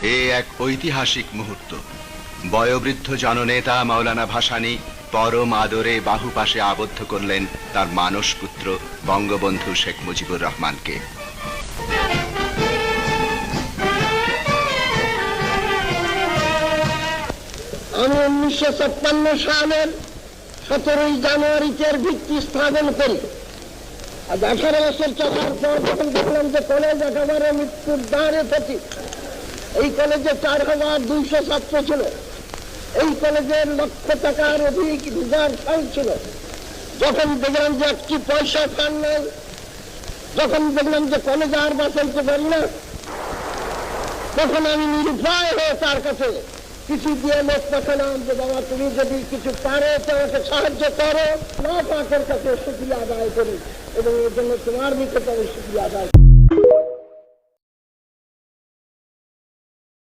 এ এক ঐতিহাসিক মুহূর্ত। বয়োবৃদ্ধ জননেতা মাওলানা ভাসানী পরম আদরে বাহুপাশে আবদ্ধ করলেন তার মানসপুত্র বঙ্গবন্ধু শেখ মুজিবুর রহমানকে। আমি 1956 সালের 17 জানুয়ারিতে ভিত্তি স্থাপন করি। আজ 18 বছর চলার পর যখন দেখলাম যে কলেজ একেবারে মৃত্যুর দ্বারে পথিক। এই কলেজে 4200 ছাত্র ছিল। এই কলেজের লক্ষ টাকার অধিক রিজার্ভ ফান্ড ছিল। যখন দেখলাম যে একটি পয়সা ফান্ড নেই, যখন দেখলাম যে কলেজ আর বাঁচাইতে পারি না, তখন আমি নিরুপায় হয়ে তার কাছে কিছু দিয়ে লোক পাঠালাম যে বাবা তুমি যদি কিছু পারো তো আমাকে সাহায্য করো, না পাকের কাছে শুকরিয়া আদায় করি এবং এর জন্য তোমার নিকট আমি শুকরিয়া আদায় করি।